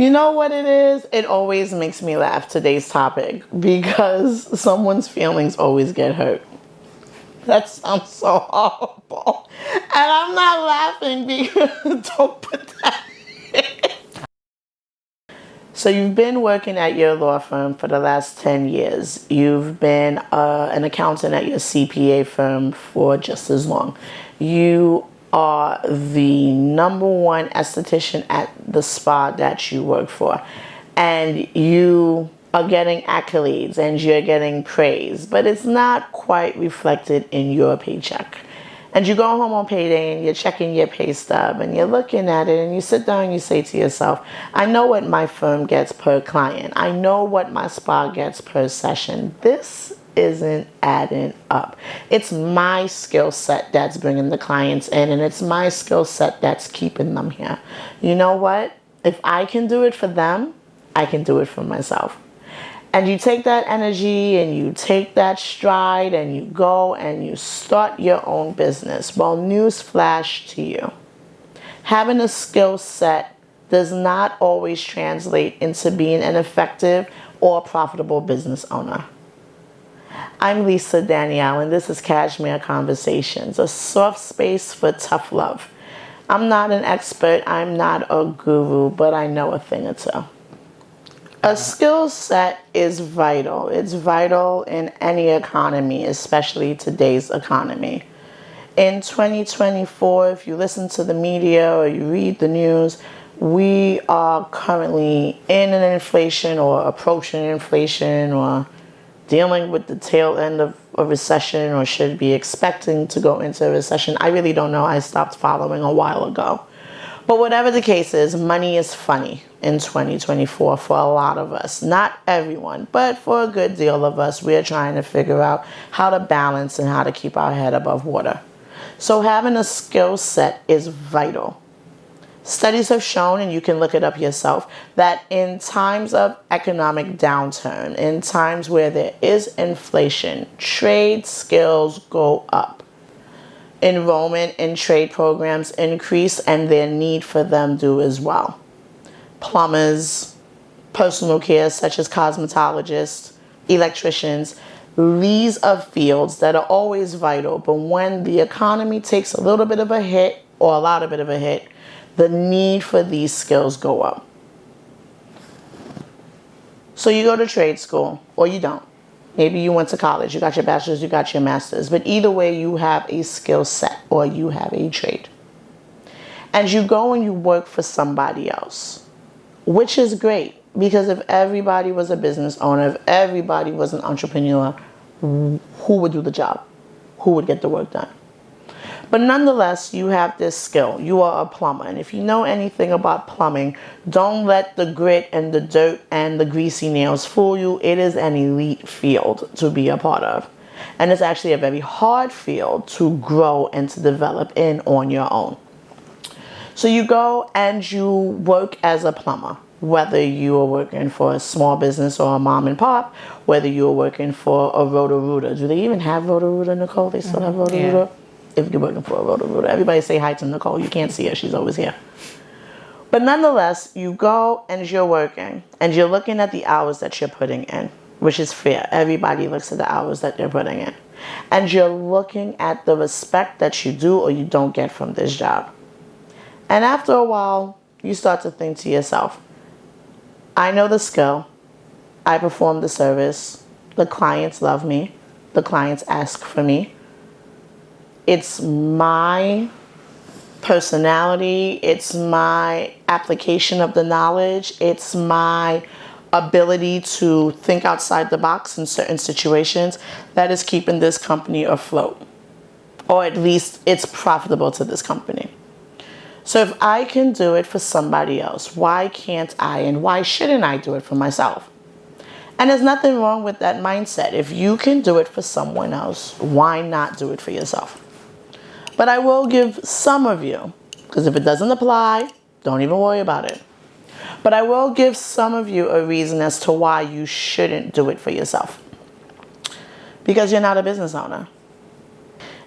You know what it is? It always makes me laugh, today's topic, because someone's feelings always get hurt. That sounds so horrible. And I'm not laughing because don't put that in. So you've been working at your law firm for the last 10 years. You've been an accountant at your CPA firm for just as long. You are the #1 esthetician at the spa that you work for. And you are getting accolades and you're getting praise, but it's not quite reflected in your paycheck. And you go home on payday and you're checking your pay stub and you're looking at it and you sit down and you say to yourself, I know what my firm gets per client. I know what my spa gets per session. This isn't adding up. It's my skill set that's bringing the clients in, and it's my skill set that's keeping them here. You know what? If I can do it for them, I can do it for myself. And you take that energy and you take that stride and you go and you start your own business. Well, newsflash to you. Having a skill set does not always translate into being an effective or profitable business owner. I'm Lisa Danielle, and this is Cashmere Conversations, a soft space for tough love. I'm not an expert, I'm not a guru, but I know a thing or two. A skill set is vital. It's vital in any economy, especially today's economy. In 2024, if you listen to the media or you read the news, we are currently in an inflation or approaching inflation or dealing with the tail end of a recession or should be expecting to go into a recession. I really don't know. I stopped following a while ago. But whatever the case is, money is funny in 2024 for a lot of us. Not everyone, but for a good deal of us, we're trying to figure out how to balance and how to keep our head above water. So having a skill set is vital. Studies have shown, and you can look it up yourself, that in times of economic downturn, in times where there is inflation, trade skills go up. Enrollment in trade programs increase, and their need for them do as well. Plumbers, personal care such as cosmetologists, electricians, these are fields that are always vital, but when the economy takes a little bit of a hit or a lot of bit of a hit, the need for these skills go up. So you go to trade school, or you don't. Maybe you went to college, you got your bachelor's, you got your master's, but either way you have a skill set or you have a trade. And you go and you work for somebody else, which is great, because if everybody was a business owner, if everybody was an entrepreneur, who would do the job? Who would get the work done? But nonetheless, you have this skill. You are a plumber. And if you know anything about plumbing, don't let the grit and the dirt and the greasy nails fool you. It is an elite field to be a part of. And it's actually a very hard field to grow and to develop in on your own. So you go and you work as a plumber, whether you are working for a small business or a mom and pop, whether you're working for a Roto-Rooter. Do they even have Roto-Rooter, Nicole? They still have Roto-Rooter? Yeah. If you're working for a Roto-Rooter. Everybody say hi to Nicole. You can't see her. She's always here. But nonetheless, you go and you're working and you're looking at the hours that you're putting in, which is fair. Everybody looks at the hours that they're putting in. And you're looking at the respect that you do or you don't get from this job. And after a while, you start to think to yourself, I know the skill. I perform the service. The clients love me. The clients ask for me. It's my personality, it's my application of the knowledge, it's my ability to think outside the box in certain situations that is keeping this company afloat. Or at least it's profitable to this company. So if I can do it for somebody else, why can't I and why shouldn't I do it for myself? And there's nothing wrong with that mindset. If you can do it for someone else, why not do it for yourself? But I will give some of you, because if it doesn't apply, don't even worry about it. But I will give some of you a reason as to why you shouldn't do it for yourself. Because you're not a business owner.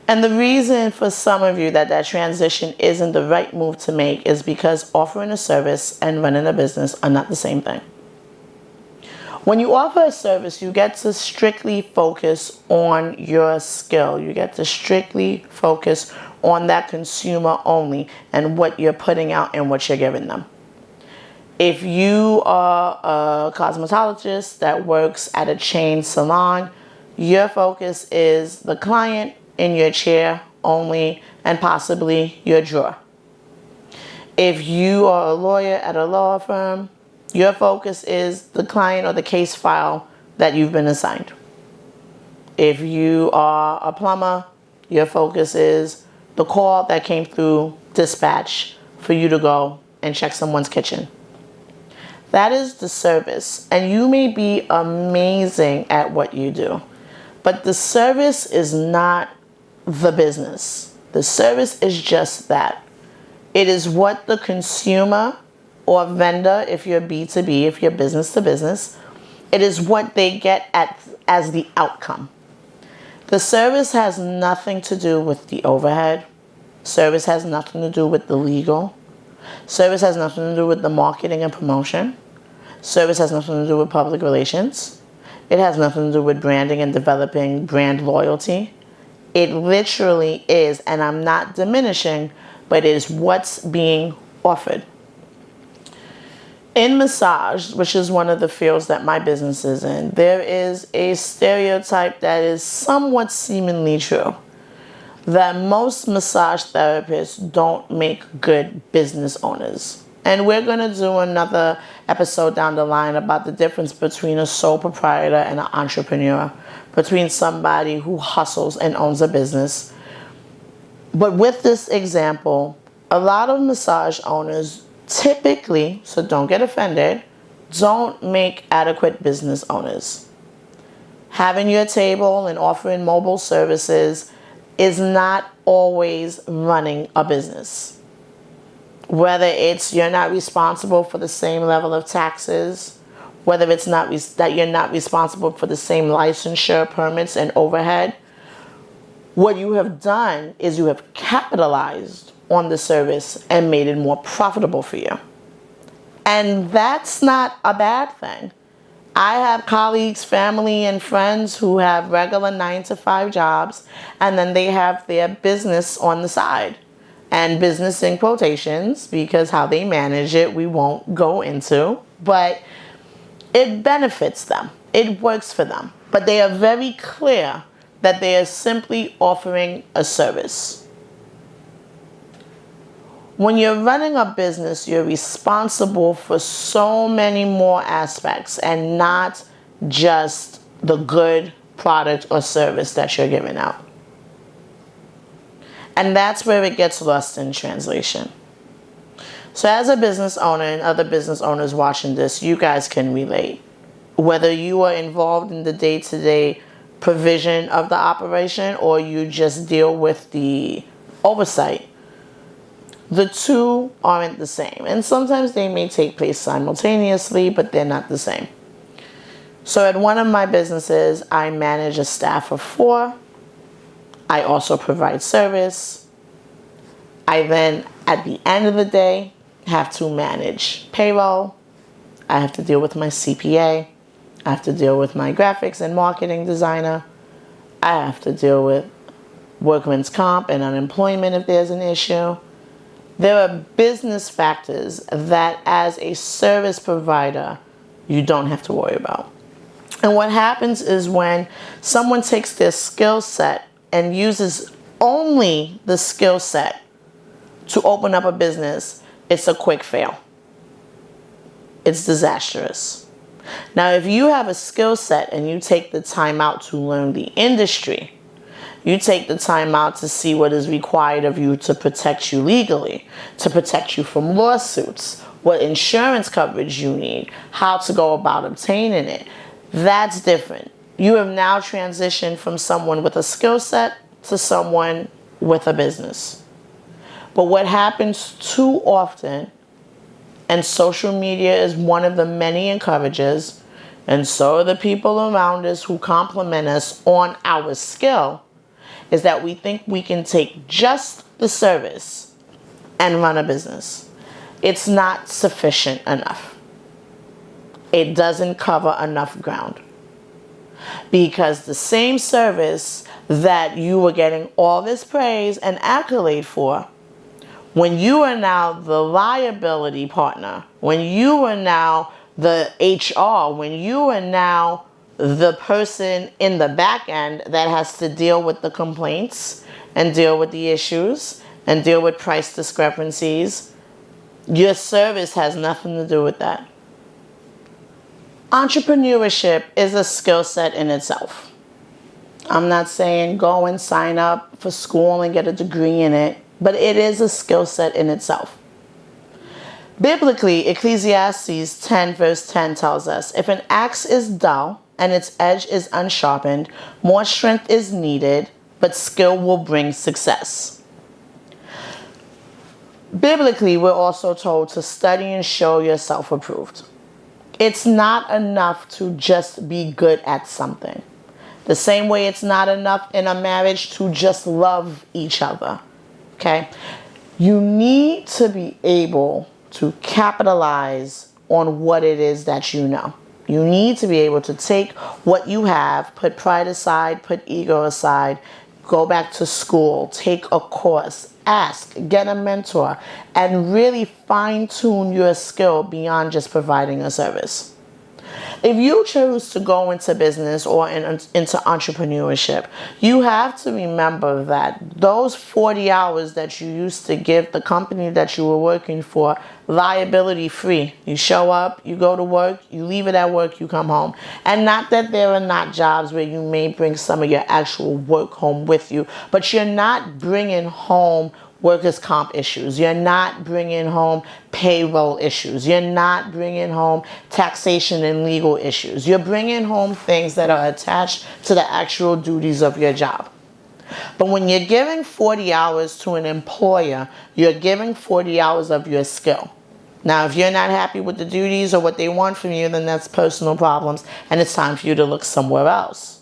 And the reason for some of you that transition isn't the right move to make is because offering a service and running a business are not the same thing. When you offer a service, you get to strictly focus on your skill. You get to strictly focus on that consumer only and what you're putting out and what you're giving them. If you are a cosmetologist that works at a chain salon, your focus is the client in your chair only and possibly your drawer. If you are a lawyer at a law firm, your focus is the client or the case file that you've been assigned. If you are a plumber, your focus is the call that came through dispatch for you to go and check someone's kitchen. That is the service, and you may be amazing at what you do, but the service is not the business. The service is just that. It is what the consumer or vendor, if you're B2B, if you're business to business, it is what they get as the outcome. The service has nothing to do with the overhead. Service has nothing to do with the legal. Service has nothing to do with the marketing and promotion. Service has nothing to do with public relations. It has nothing to do with branding and developing brand loyalty. It literally is, and I'm not diminishing, but it is what's being offered. In massage, which is one of the fields that my business is in, there is a stereotype that is somewhat seemingly true, that most massage therapists don't make good business owners. And we're going to do another episode down the line about the difference between a sole proprietor and an entrepreneur, between somebody who hustles and owns a business. But with this example, a lot of massage owners typically, so don't get offended, don't make adequate business owners. Having your table and offering mobile services is not always running a business. Whether it's you're not responsible for the same level of taxes, whether it's not that you're not responsible for the same licensure, permits, and overhead, what you have done is you have capitalized on the service and made it more profitable for you. And that's not a bad thing. I have colleagues, family, and friends who have regular 9-to-5 jobs, and then they have their business on the side. And business in quotations, because how they manage it, we won't go into. But it benefits them. It works for them. But they are very clear that they are simply offering a service. When you're running a business, you're responsible for so many more aspects and not just the good product or service that you're giving out. And that's where it gets lost in translation. So as a business owner and other business owners watching this, you guys can relate. Whether you are involved in the day-to-day provision of the operation or you just deal with the oversight, the two aren't the same. And sometimes they may take place simultaneously, but they're not the same. So at one of my businesses, I manage a staff of 4. I also provide service. I then, at the end of the day, have to manage payroll. I have to deal with my CPA. I have to deal with my graphics and marketing designer. I have to deal with workman's comp and unemployment if there's an issue. There are business factors that as a service provider, you don't have to worry about. And what happens is when someone takes their skill set and uses only the skill set to open up a business, it's a quick fail. It's disastrous. Now, if you have a skill set and you take the time out to learn the industry, you take the time out to see what is required of you to protect you legally, to protect you from lawsuits, what insurance coverage you need, how to go about obtaining it, that's different. You have now transitioned from someone with a skill set to someone with a business. But what happens too often, and social media is one of the many encourages, and so are the people around us who compliment us on our skill, is that we think we can take just the service and run a business. It's not sufficient enough. It doesn't cover enough ground. Because the same service that you were getting all this praise and accolade for, when you are now the liability partner, when you are now the HR, when you are now the person in the back end that has to deal with the complaints and deal with the issues and deal with price discrepancies, your service has nothing to do with that. Entrepreneurship is a skill set in itself. I'm not saying go and sign up for school and get a degree in it, but it is a skill set in itself. Biblically, Ecclesiastes 10 verse 10 tells us, if an axe is dull and its edge is unsharpened, more strength is needed, but skill will bring success. Biblically, we're also told to study and show yourself approved. It's not enough to just be good at something. The same way it's not enough in a marriage to just love each other. Okay? You need to be able to capitalize on what it is that you know. You need to be able to take what you have, put pride aside, put ego aside, go back to school, take a course, ask, get a mentor, and really fine-tune your skill beyond just providing a service. If you choose to go into business or into entrepreneurship, you have to remember that those 40 hours that you used to give the company that you were working for, liability free. You show up, you go to work, you leave it at work, you come home. And not that there are not jobs where you may bring some of your actual work home with you, but you're not bringing home workers' comp issues. You're not bringing home payroll issues. You're not bringing home taxation and legal issues. You're bringing home things that are attached to the actual duties of your job. But when you're giving 40 hours to an employer, you're giving 40 hours of your skill. Now, if you're not happy with the duties or what they want from you, then that's personal problems, and it's time for you to look somewhere else.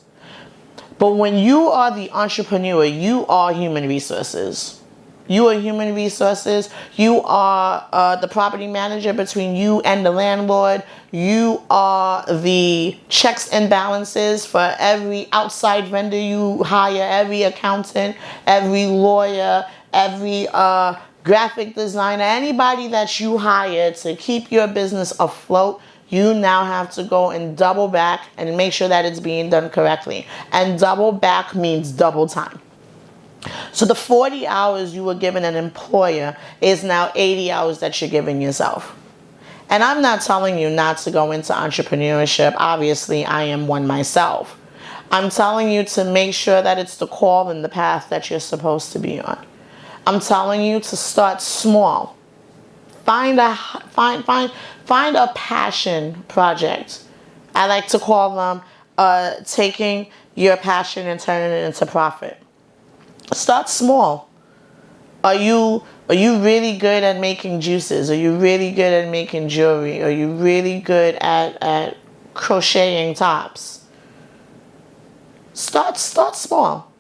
But when you are the entrepreneur, you are human resources. You are human resources. You are the property manager between you and the landlord. You are the checks and balances for every outside vendor you hire, every accountant, every lawyer, every graphic designer, anybody that you hire to keep your business afloat. You now have to go and double back and make sure that it's being done correctly. And double back means double time. So the 40 hours you were giving an employer is now 80 hours that you're giving yourself. And I'm not telling you not to go into entrepreneurship. Obviously, I am one myself. I'm telling you to make sure that it's the call and the path that you're supposed to be on. I'm telling you to start small. Find a passion project. I like to call them taking your passion and turning it into profit. Start small. Are you really good at making juices? Are you really good at making jewelry? Are you really good at crocheting tops? Start small.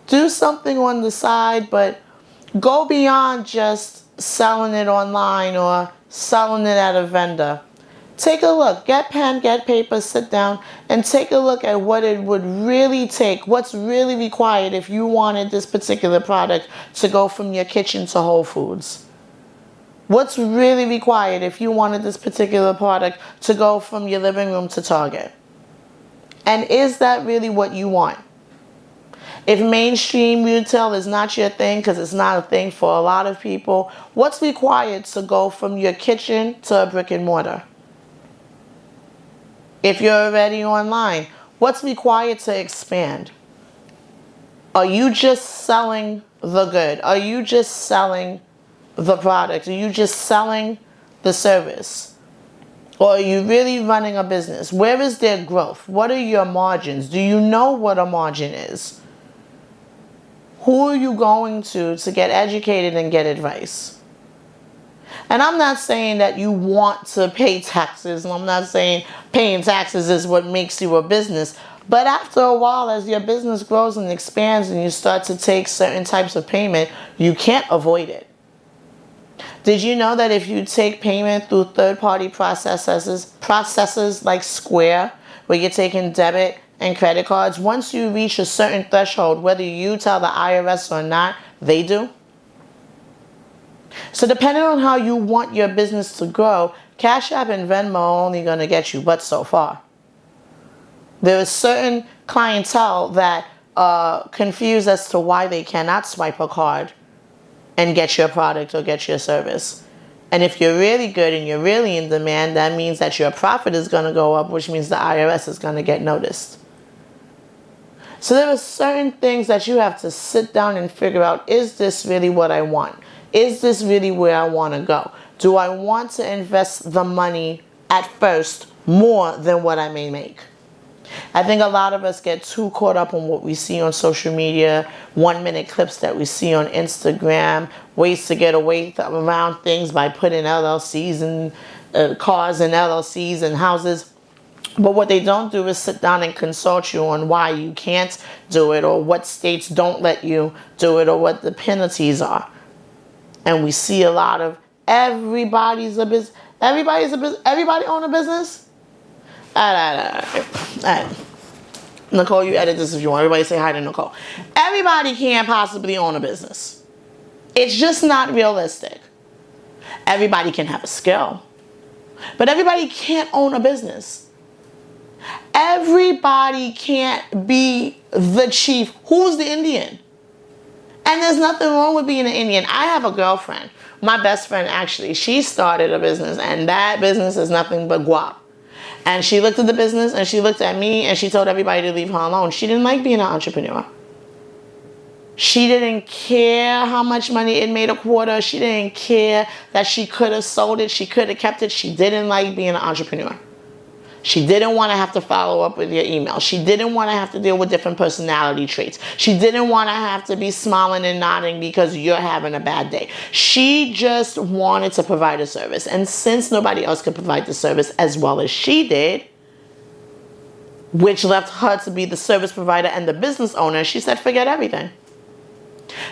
Do something on the side, but go beyond just selling it online or selling it at a vendor. Take a look. Get pen, get paper, sit down, and take a look at what it would really take, what's really required if you wanted this particular product to go from your kitchen to Whole Foods. What's really required if you wanted this particular product to go from your living room to Target? And is that really what you want? If mainstream retail is not your thing, because it's not a thing for a lot of people, what's required to go from your kitchen to a brick and mortar? If you're already online, what's required to expand? Are you just selling the good? Are you just selling the product? Are you just selling the service? Or are you really running a business? Where is their growth? What are your margins? Do you know what a margin is? Who are you going to get educated and get advice? And I'm not saying that you want to pay taxes, and I'm not saying paying taxes is what makes you a business, But after a while, as your business grows and expands and you start to take certain types of payment, you can't avoid it. Did you know that if you take payment through third-party processors like Square, where you're taking debit and credit cards, once you reach a certain threshold, whether you tell the IRS or not, they do? So depending on how you want your business to grow, Cash App and Venmo are only going to get you but so far. There is certain clientele that are confused as to why they cannot swipe a card and get your product or get your service. And if you're really good and you're really in demand, that means that your profit is going to go up, which means the IRS is going to get noticed. So there are certain things that you have to sit down and figure out, is this really what I want? Is this really where I want to go? Do I want to invest the money at first more than what I may make? I think a lot of us get too caught up on what we see on social media, 1-minute clips that we see on Instagram, ways to get away around things by putting LLCs and cars and LLCs and houses. But what they don't do is sit down and consult you on why you can't do it, or what states don't let you do it, or what the penalties are. And we see a lot of everybody own a business. Nicole, you edit this if you want. Everybody say hi to Nicole. Everybody can't possibly own a business. It's just not realistic. Everybody can have a skill, but everybody can't own a business. Everybody can't be the chief. Who's the Indian? And there's nothing wrong with being an Indian. I have a girlfriend, my best friend actually. She started a business, and that business is nothing but guap. And she looked at the business and she looked at me and she told everybody to leave her alone. She didn't like being an entrepreneur. She didn't care how much money it made a quarter. She didn't care that she could have sold it. She could have kept it. She didn't like being an entrepreneur. She didn't want to have to follow up with your email. She didn't want to have to deal with different personality traits. She didn't want to have to be smiling and nodding because you're having a bad day. She just wanted to provide a service. And since nobody else could provide the service as well as she did, which left her to be the service provider and the business owner, she said, forget everything.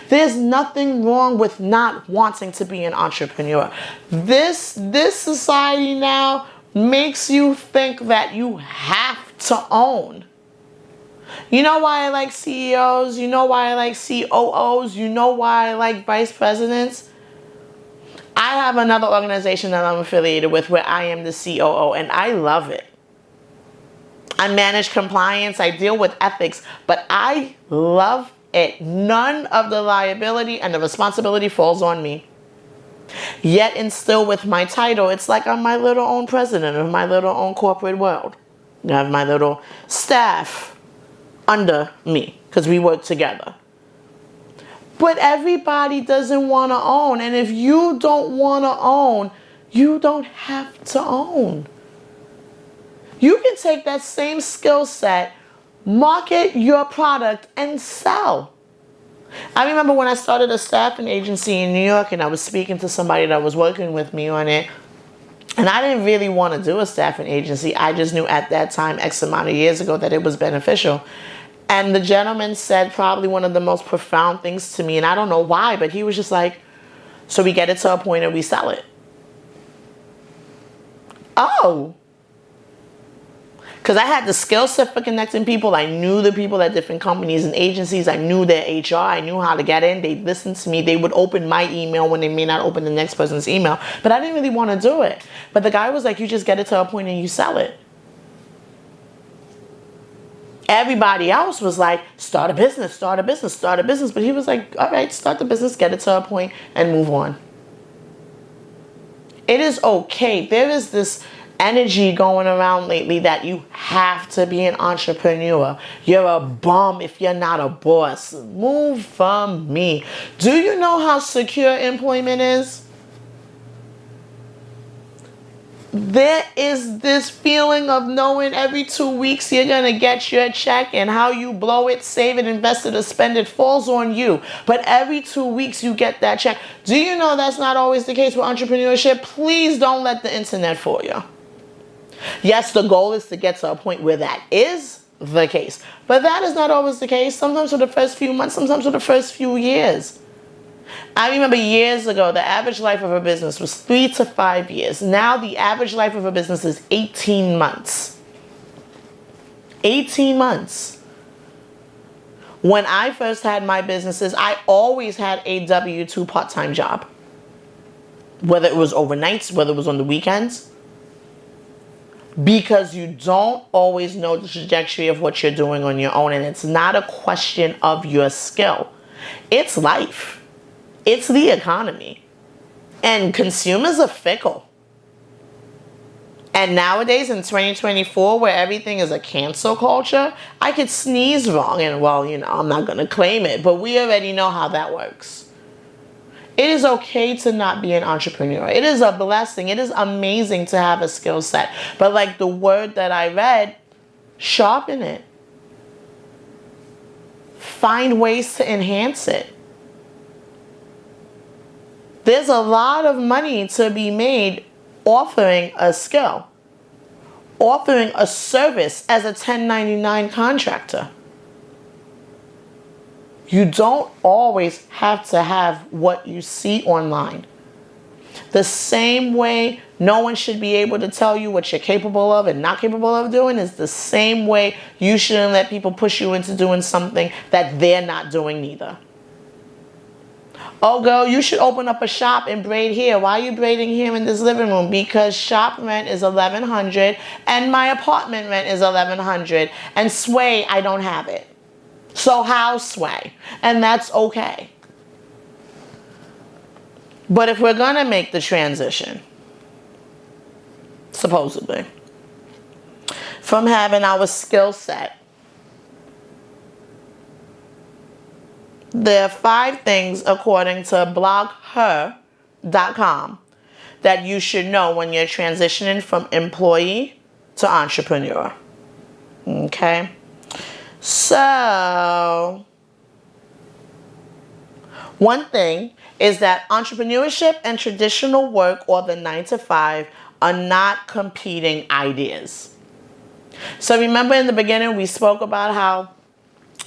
There's nothing wrong with not wanting to be an entrepreneur. This society now makes you think that you have to own. You know why I like CEOs? You know why I like COOs? You know why I like vice presidents? I have another organization that I'm affiliated with where I am the COO, and I love it. I manage compliance, I deal with ethics, but I love it. None of the liability and the responsibility falls on me. Yet and still with my title, it's like I'm my little own president of my little own corporate world. I have my little staff under me because we work together. But everybody doesn't want to own. And if you don't want to own, you don't have to own. You can take that same skill set, market your product, and sell. I remember when I started a staffing agency in New York and I was speaking to somebody that was working with me on it. And I didn't really want to do a staffing agency. I just knew at that time, X amount of years ago, that it was beneficial. And the gentleman said probably one of the most profound things to me. And I don't know why, but he was just like, so we get it to a point and we sell it. Oh. Because I had the skill set for connecting people. I knew the people at different companies and agencies. I knew their HR. I knew how to get in. They'd listen to me. They would open my email when they may not open the next person's email. But I didn't really want to do it. But the guy was like, you just get it to a point and you sell it. Everybody else was like, start a business, start a business, start a business. But he was like, all right, start the business, get it to a point, and move on. It is okay. There is this energy going around lately that you have to be an entrepreneur. You're a bum if you're not a boss. Move from me. Do you know how secure employment is? There is this feeling of knowing every 2 weeks you're going to get your check, and how you blow it, save it, invest it, or spend it falls on you. But every 2 weeks you get that check. Do you know that's not always the case with entrepreneurship? Please don't let the internet fool you. Yes, the goal is to get to a point where that is, the case. But that is not always the case. Sometimes for the first few months, sometimes for the first few years. I remember years ago, the average life of a business was 3 to 5 years. Now the average life of a business is 18 months. 18 months. When I first had my businesses, I always had a W-2 part-time job. Whether it was overnights, whether it was on the weekends. Because you don't always know the trajectory of what you're doing on your own. And it's not a question of your skill. It's life. It's the economy. And consumers are fickle. And nowadays in 2024, where everything is a cancel culture, I could sneeze wrong. And well, you know, I'm not going to claim it. But we already know how that works. It is okay to not be an entrepreneur. It is a blessing. It is amazing to have a skill set. But like the word that I read, sharpen it. Find ways to enhance it. There's a lot of money to be made offering a skill, offering a service as a 1099 contractor. You don't always have to have what you see online. The same way no one should be able to tell you what you're capable of and not capable of doing is the same way you shouldn't let people push you into doing something that they're not doing neither. Oh, girl, you should open up a shop and braid here. Why are you braiding here in this living room? Because shop rent is $1,100 and my apartment rent is $1,100. And sway, I don't have it. So how sway? And that's okay. But if we're going to make the transition, supposedly, from having our skill set, there are 5 things, according to blogher.com, that you should know when you're transitioning from employee to entrepreneur. Okay? So, one thing is that entrepreneurship and traditional work, or the 9 to 5, are not competing ideas. So remember in the beginning we spoke about how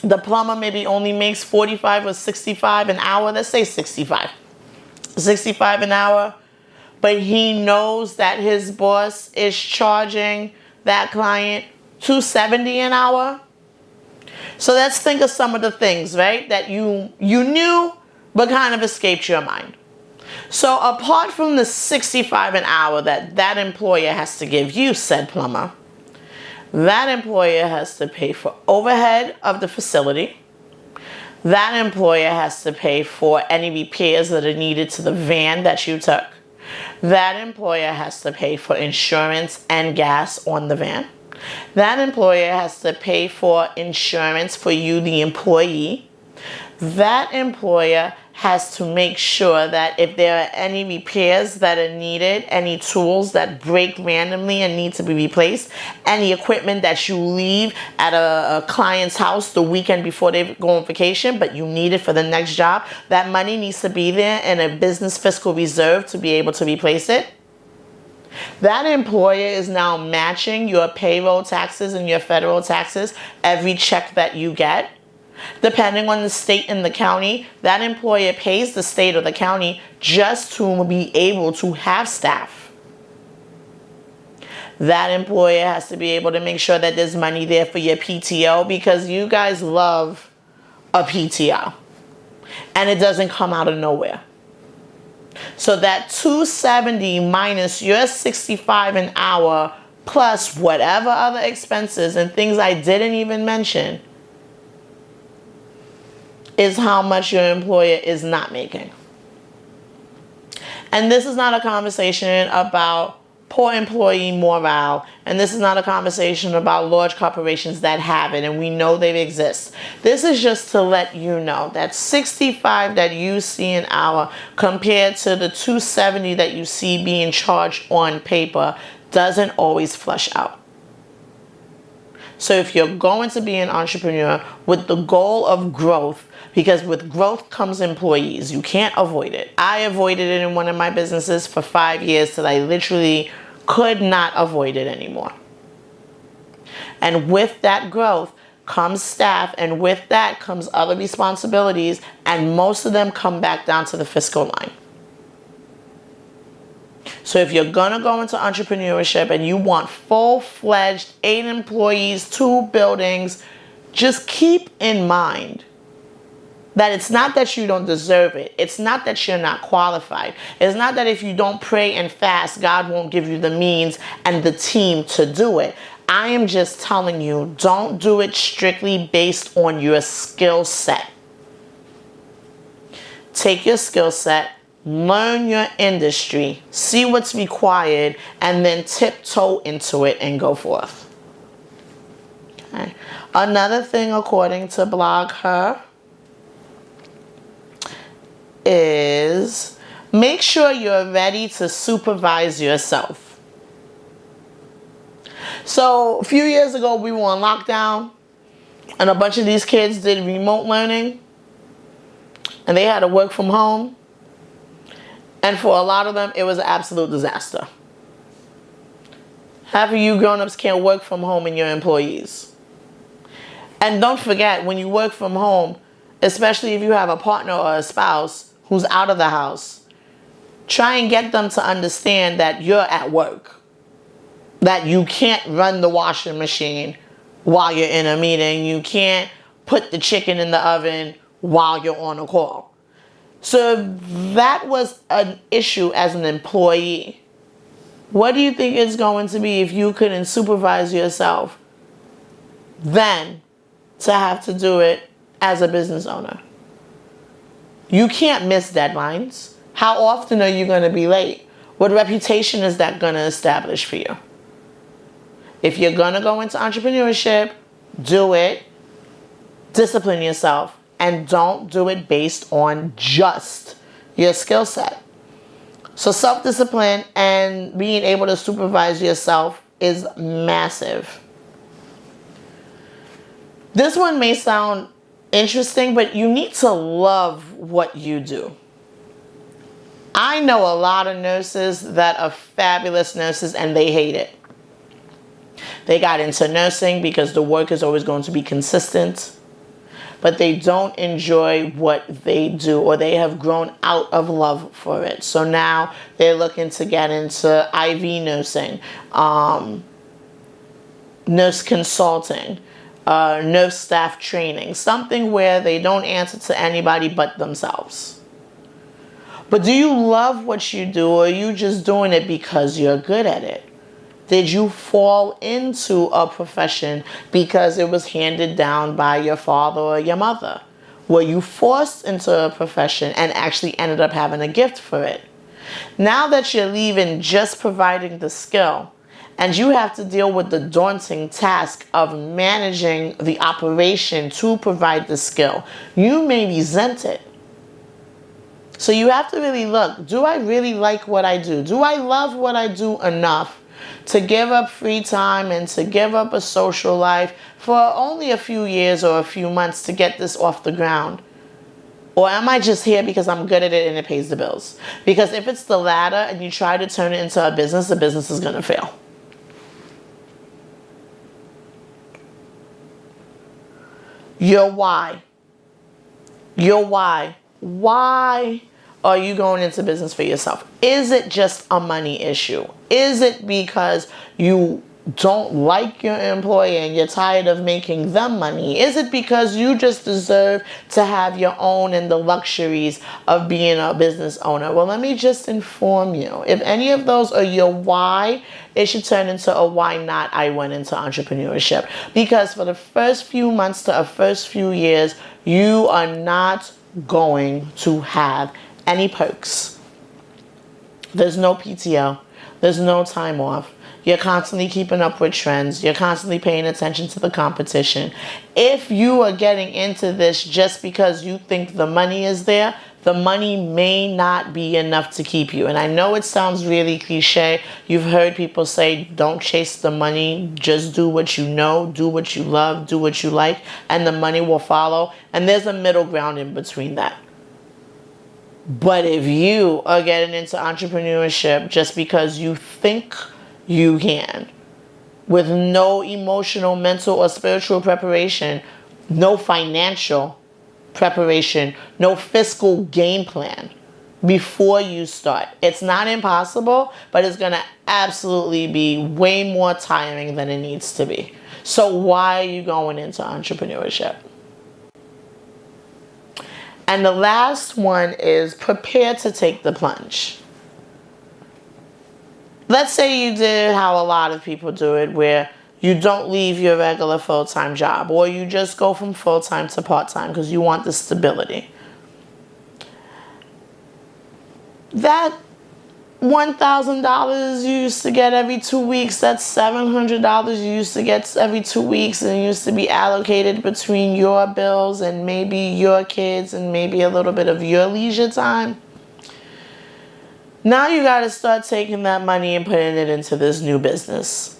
the plumber maybe only makes 45 or 65 an hour. Let's say 65 an hour. But he knows that his boss is charging that client $270 an hour. So let's think of some of the things, right, that you knew but kind of escaped your mind. So apart from the 65 an hour that employer has to give you, said plumber, that employer has to pay for overhead of the facility. That employer has to pay for any repairs that are needed to the van that you took. That employer has to pay for insurance and gas on the van. That employer has to pay for insurance for you, the employee. That employer has to make sure that if there are any repairs that are needed, any tools that break randomly and need to be replaced, any equipment that you leave at a client's house the weekend before they go on vacation, but you need it for the next job, that money needs to be there in a business fiscal reserve to be able to replace it. That employer is now matching your payroll taxes and your federal taxes every check that you get. Depending on the state and the county, that employer pays the state or the county just to be able to have staff. That employer has to be able to make sure that there's money there for your PTO, because you guys love a PTO and it doesn't come out of nowhere. So that $270 minus your 65 an hour plus whatever other expenses and things I didn't even mention is how much your employer is not making. And this is not a conversation about poor employee morale, and this is not a conversation about large corporations that have it, and we know they exist. This is just to let you know that 65 that you see an hour compared to the 270 that you see being charged on paper doesn't always flush out. So if you're going to be an entrepreneur with the goal of growth, because with growth comes employees, you can't avoid it. I avoided it in one of my businesses for 5 years till I literally could not avoid it anymore. And with that growth comes staff, and with that comes other responsibilities, and most of them come back down to the fiscal line. So if you're going to go into entrepreneurship and you want full-fledged 8 employees, 2 buildings, just keep in mind that it's not that you don't deserve it. It's not that you're not qualified. It's not that if you don't pray and fast, God won't give you the means and the team to do it. I am just telling you, don't do it strictly based on your skill set. Take your skill set, learn your industry, see what's required, and then tiptoe into it and go forth. Okay. Another thing, according to Blog Her, is make sure you're ready to supervise yourself. So a few years ago, we were on lockdown, and a bunch of these kids did remote learning, and they had to work from home. And for a lot of them, it was an absolute disaster. Half of you grown-ups can't work from home and your employees. And don't forget, when you work from home, especially if you have a partner or a spouse who's out of the house, try and get them to understand that you're at work. That you can't run the washing machine while you're in a meeting. You can't put the chicken in the oven while you're on a call. So if that was an issue as an employee, what do you think it's going to be if you couldn't supervise yourself then to have to do it as a business owner? You can't miss deadlines. How often are you going to be late? What reputation is that going to establish for you? If you're going to go into entrepreneurship, do it, discipline yourself, and don't do it based on just your skill set. So self-discipline and being able to supervise yourself is massive. This one may sound interesting, but you need to love what you do. I know a lot of nurses that are fabulous nurses and they hate it. They got into nursing because the work is always going to be consistent, but they don't enjoy what they do, or they have grown out of love for it. So now they're looking to get into IV nursing, nurse consulting, nurse staff training, something where they don't answer to anybody but themselves. But do you love what you do, or are you just doing it because you're good at it? Did you fall into a profession because it was handed down by your father or your mother? Were you forced into a profession and actually ended up having a gift for it? Now that you're leaving just providing the skill, and you have to deal with the daunting task of managing the operation to provide the skill, you may resent it. So you have to really look, do I really like what I do? Do I love what I do enough to give up free time and to give up a social life for only a few years or a few months to get this off the ground? Or am I just here because I'm good at it and it pays the bills? Because if it's the latter and you try to turn it into a business, the business is going to fail. Your why. Your why. Why are you going into business for yourself? Is it just a money issue? Is it because you don't like your employer and you're tired of making them money? Is it because you just deserve to have your own and the luxuries of being a business owner? Well, let me just inform you. If any of those are your why, it should turn into a why not I went into entrepreneurship. Because for the first few months to the first few years, you are not going to have any perks. There's no PTO. There's no time off. You're constantly keeping up with trends. You're constantly paying attention to the competition. If you are getting into this just because you think the money is there, the money may not be enough to keep you. And I know it sounds really cliche. You've heard people say, don't chase the money. Just do what you know, do what you love, do what you like, and the money will follow. And there's a middle ground in between that. But if you are getting into entrepreneurship just because you think you can, with no emotional, mental, or spiritual preparation, no financial preparation, no fiscal game plan before you start. It's not impossible, but it's going to absolutely be way more tiring than it needs to be. So why are you going into entrepreneurship? And the last one is prepare to take the plunge. Let's say you did how a lot of people do it, where you don't leave your regular full-time job, or you just go from full-time to part-time because you want the stability. That $1,000 you used to get every 2 weeks, that's $700 you used to get every 2 weeks, and it used to be allocated between your bills and maybe your kids and maybe a little bit of your leisure time. Now you got to start taking that money and putting it into this new business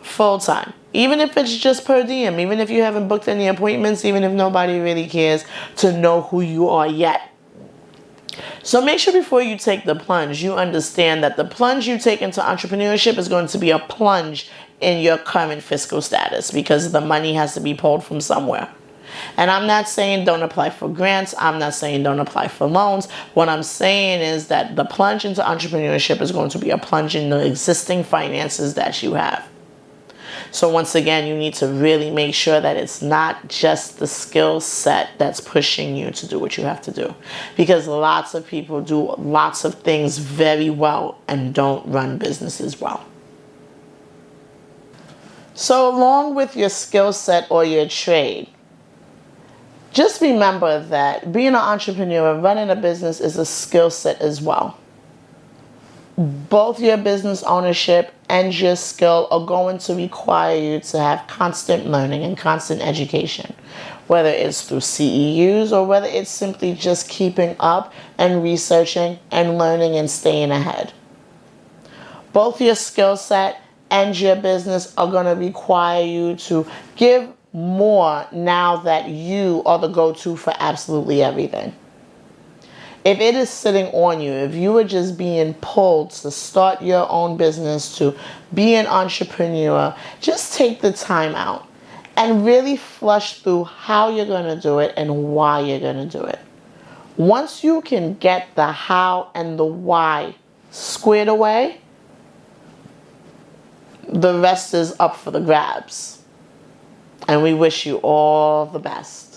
full time. Even if it's just per diem, even if you haven't booked any appointments, even if nobody really cares to know who you are yet. So make sure before you take the plunge, you understand that the plunge you take into entrepreneurship is going to be a plunge in your current fiscal status, because the money has to be pulled from somewhere. And I'm not saying don't apply for grants. I'm not saying don't apply for loans. What I'm saying is that the plunge into entrepreneurship is going to be a plunge in the existing finances that you have. So once again, you need to really make sure that it's not just the skill set that's pushing you to do what you have to do. Because lots of people do lots of things very well and don't run businesses well. So along with your skill set or your trade, just remember that being an entrepreneur, running a business, is a skill set as well. Both your business ownership and your skill are going to require you to have constant learning and constant education, whether it's through CEUs or whether it's simply just keeping up and researching and learning and staying ahead. Both your skill set and your business are going to require you to give more now that you are the go-to for absolutely everything. If it is sitting on you, if you are just being pulled to start your own business, to be an entrepreneur, just take the time out and really flush through how you're going to do it and why you're going to do it. Once you can get the how and the why squared away, the rest is up for the grabs. And we wish you all the best.